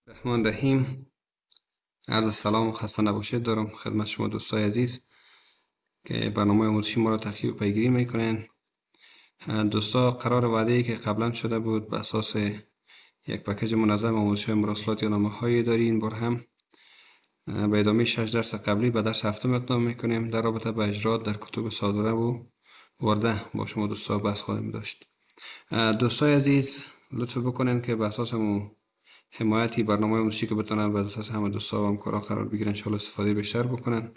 رحمان رحیم. عرض سلام و خسته نباشید دارم خدمت شما دوستای عزیز که برنامه آموزشی ما را تخیه و پیگیری میکنین. دوستا، قرار وعده ای که قبلا شده بود به اساس یک پکیج منظم آموزش مراسلات یا نامه های اداری، این بار هم به ادامه 6 درس قبلی به درس هفتم اقدام میکنیم در رابطه با اجرات در کتب صادره و ورده. با شما دوستا بحث خواهیم داشت. دوستای عزیز، لطف بکنین که به اساس حمایتی برنامه آموزشی که بتونن به اساس همه دوستا و همکارا قرار بگیرن، انشاءالله استفاده بیشتر بکنن.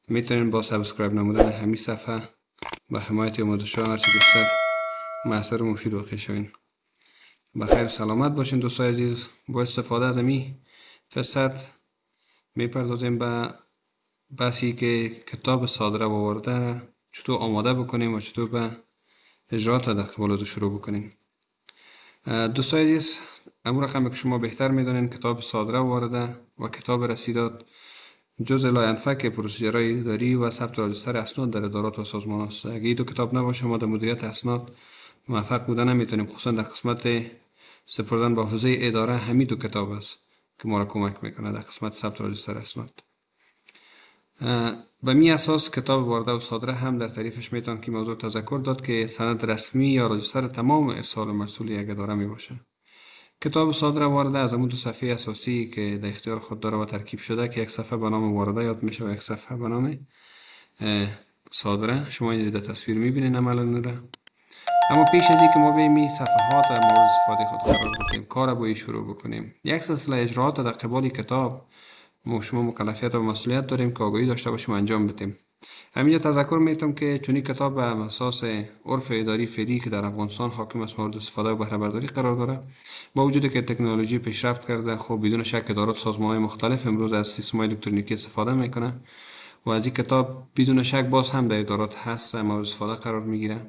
میتونین با سابسکرایب نمودن همین صفحه با حمایت آموزش‌ها هرچی بیشتر مؤثر و مفید واقع شوین. بخیر و سلامت باشین دوستای عزیز. با استفاده از این فرصت میپردازیم به بحثی که کتاب صادره و ورده را چطور آماده بکنیم و چطور به اجرات در قبال شروع بکنیم. دوستای عزیز، امور رقم که شما بهتر میدونین کتاب صادره و ورده و کتاب رسیدات جزء لاینفک پروسیجرهای اداری و ثبت راجستر اسناد در ادارات و سازمان است. اگه این دو کتاب نباشه ما در مدیریت اسناد موفق بودن نمیتونیم، خصوصا در قسمت سپردن به حوزه اداره. همین دو کتاب است که ما را کمک میکنه در قسمت ثبت راجستر اسناد. به می اساس کتاب ورده و صادره هم در تعریفش میتونم که موضوع تذکر داد که سند رسمی یا راجستر تمام ارسال مرسول یک اداره می باشه. کتاب صادره ورده از همون دو صفحه اساسی که در اختیار خود داره و ترکیب شده که یک صفحه به نام ورده یاد میشه و یک صفحه به نام صادره. شما این در تصویر میبینین عملا نوره. اما پیش از اینکه ما به صفحات مورد استفاده خود قرار بدیم، کار باید شروع بکنیم. یک سلسله اجراات در قبال کتاب شما مکلفیت و مسئولیت داریم که آگاهی داشته باشیم انجام بدیم. همینجا تذکر میتونم که چونی کتاب به اساس عرف اداری فعلی که در افغانستان حاکم است مورد استفاده و بهره برداری قرار داره. با وجودی که تکنولوژی پیشرفت کرده، خب بدون شک ادارات سازمان‌های مختلف امروز از سیستم‌های الکترونیکی استفاده میکنه و از این کتاب بدون شک باز هم در ادارات هست مورد استفاده قرار میگیره.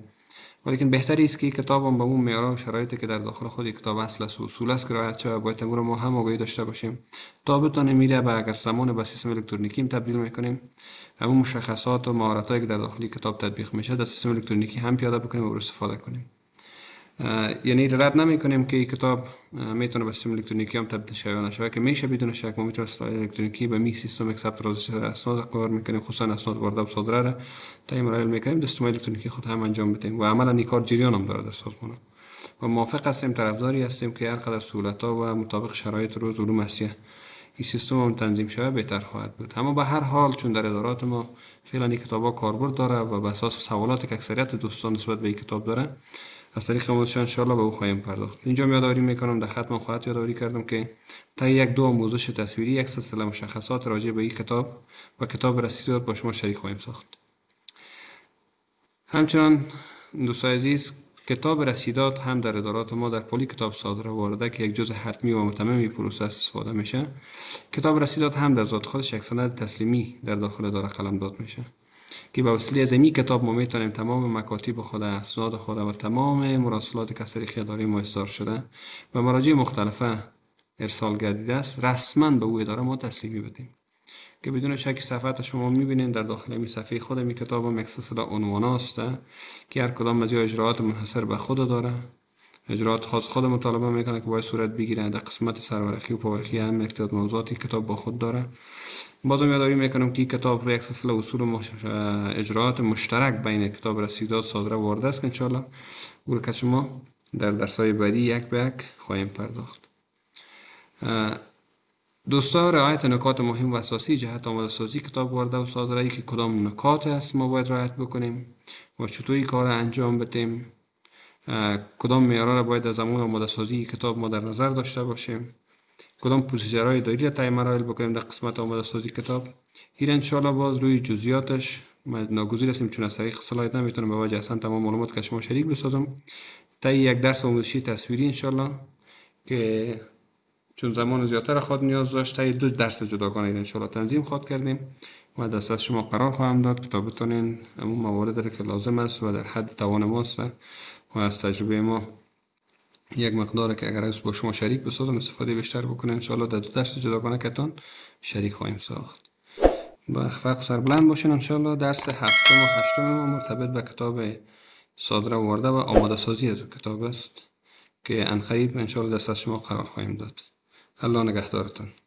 ولیکن بهتری است که کتاب هم به اون معیار و شرایطی که در داخل خود کتاب اصل است و اصول است که رعایت شود. باید امور ما هم آگاهی داشته باشیم تا بتونیم میره به اگر زمان به سیستم الکترونیکی تبدیل میکنیم، همون مشخصات و مهارتایی که در داخل کتاب تطبیق میشه در سیستم الکترونیکی هم پیاده بکنیم و استفاده کنیم. یعنی رد نمی کنیم که این کتاب میتونه به سیستم الکترونیکی هم تبدیل شود یا نشود، که میشه بدون شک. ما میتونیم سیستم الکترونیکی به می سیستم اکسپت راجستر اسناد قرار میکنیم، خصوصا اسناد ورده و صادره را تا این مراحل میکنیم در سیستم الکترونیکی خود هم انجام بدیم و عملا این کار جریان هم داره در سازمان و موافق هستیم، طرفداری هستیم که هر قدر سهولت‌ها و مطابق شرایط روز علوم هستیه این سیستم هم تنظیم شود بهتر خواهد بود. اما به هر حال چون در ادارات ما فعلا این کتاب‌ها کاربرد داره و به اساس سوالاتی که اکثریت دوستان نسبت به این کتاب داره، از طریق آموزش انشاءالله به او خواهیم پرداخت. اینجا یادآوری میکنم، در ختم خواهد یادآوری کردم که تا یک دو آموزش تصویری یک سلسله مشخصات راجع به این کتاب و کتاب رسیدات با شما شریک خواهیم ساخت. همچنان دوستان عزیز، کتاب رسیدات هم در ادارات ما در پلی کتاب صادره وارده که یک جزء حتمی و متمم پروسه استفاده میشه. کتاب رسیدات هم در ذات خودش یک سند تسلیمی در داخل اداره قلمداد میشه که به وسیله از این کتاب ما میتونیم تمام مکاتب خود، اسناد خود و تمام مراسلات که از طریق اداره ما اصدار شده و مراجع مختلفه ارسال گردیده است رسما به او اداره ما تسلیمی بدیم، که بدون شک صفحات شما میبینین در داخل این صفحه خود این کتاب هم یک سلسله عنوان است که هر کدام از اجراات منحصر به خود داره. اجراات خاص خود مطالبه میکنه که باید صورت بگیره. در قسمت سرورخی و پاورخی هم اکتیاد موضوعاتی کتاب با خود داره. بازم یادآوری میکنم که این کتاب یک سلسله اصول و اجراات مشترک بین کتاب رسیدات صادره و ورده است که انشاءالله او که شما در درس‌های بعدی یک به یک خواهیم پرداخت. دوستان، رعایت نکات مهم و اساسی جهت آماده سازی کتاب ورده و صادره ای که کدام نکات است ما باید رعایت بکنیم و چطور این کار انجام بدیم، کدام معیارها را باید از زمان آماده سازی کتاب ما در نظر داشته باشیم، کدام پروسیجرهای اداری را طی مراحل بکنیم در قسمت آماده سازی کتاب. این انشاءالله باز روی جزئیاتش ناگزیر هستیم چون از طریق سلاید نمیتونم به وجه اصلا تمام معلومات که شما شریک بسازم طی یک درس آموزشی تصویری انشاءالله، که چون زمان زیادتر خود نیاز داشت طی دو درس جداگانه انشاءالله تنظیم خود کردیم و دست از شما قرار خواهم داد که بتونین اون موارد که لازم است و در حد توان ماست و از تجربه ما یک مقدار که اگر با شما شریک بسازم استفاده بیشتر بکنه انشاءالله در دو درس جداگانه کتان شریک خواهیم ساخت. با اخفاق سربلند باشین انشاءالله. درس هفتم و هشتم ما مرتبط به کتاب صادره ورده و آماده سازی از کتاب است که عنقریب انشاءالله دست از شما قرار خواهیم داد. الله نگهدارتون.